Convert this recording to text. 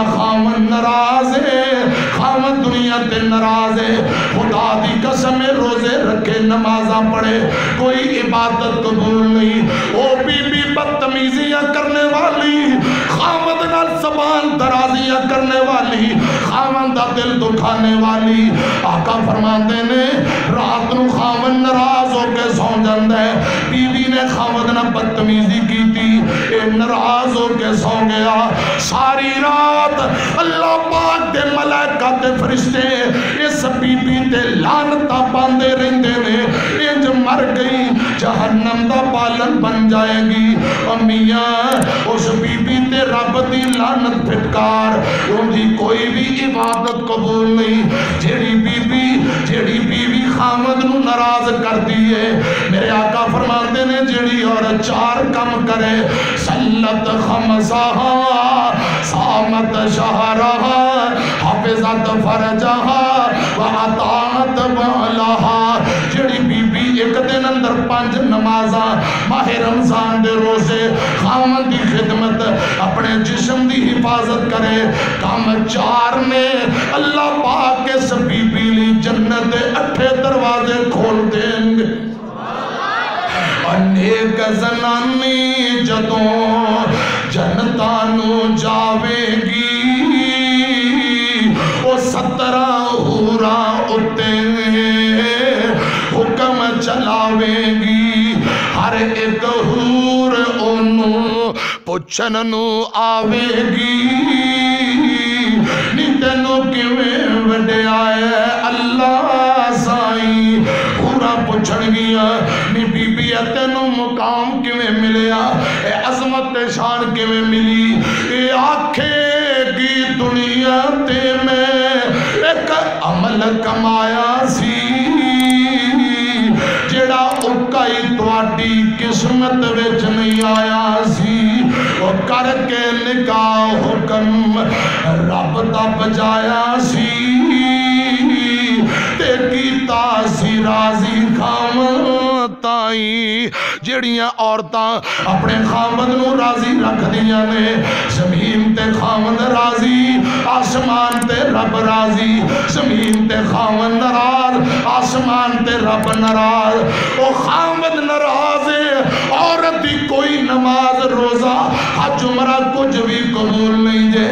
میرا خاون ناراض ہے، خاون دنیا تے ناراض ہے، خدا دی قسم روزے رکھے نمازاں پڑھے کوئی عبادت قبول نہیں، او بی بی بدتمیزیاں کرنے والی، خاوند نال زبان درازیاں کرنے والی، خاوند دا دل دکھانے والی۔ آقا فرماندے نے رات نو خاوند ناراض ہو کے سو جاندا ہے، بیوی نے خاوند نال بدتمیزی کی تھی، اے ناراض ہو کے سو گیا، ساری رات اللہ پاک دے ملائکہ تے فرشتے اس بی بی تے لعنتاں پاندے رہندے نے، انج مر گئی جہنم دا بالن بن جائے گی۔ امیاں اس بی بی تے رب دی لعنت پھٹکار، ان دی کوئی بھی عبادت قبول نہیں۔ جیڑی بیوی خامد نو ناراض کر دیئے، میرے آقا فرماتے نے جیڑی عورت چار کم کرے، سلت خمسہا، سامت شہرہا، حفظت فرجہا، وعطاعت بالہا، جیڑی بی بی ایک دن اندر 5 نمازاں ماہ رمضان دے روزے خامد دی خدمت اپنے جسم دی حفاظت کرے، کام 4 نے اللہ پاک کے سبی بیلی جنت 8 دروازے کھول دیں گے۔ انیک زنانی جدوں جنتانو جاوے گی، او 17 حورا اتے حکم چلاوے گی، ہر ایک حور انو پچھننو آوے گی، نیتنو کیویں وڈے آئے اللہ سائیں، حورا پچھن گیا نی بی بی تینو مقام کیویں ملیا، اے عظمت شان کیویں ملی، اے آکھے گی دنیا تے میں ایک عمل کمایا سی، جیڑا اکائی تواڈی قسمت وچ نہیں آیا سی، وہ کر کے نکاح حکم رب دا بجایا سی، تے کیتا سی راضی خامد تائیں۔ جیڑیاں عورتاں اپنے خامد نو راضی رکھ دیاں نے، زمین تے خامد راضی، آسمان تے رب راضی، زمین تے خامد ناراض، آسمان تے رب ناراض، او خامد ناراض ہے، عورت دی کوئی نماز روزہ حج عمرہ کچھ بھی قبول نہیں جے،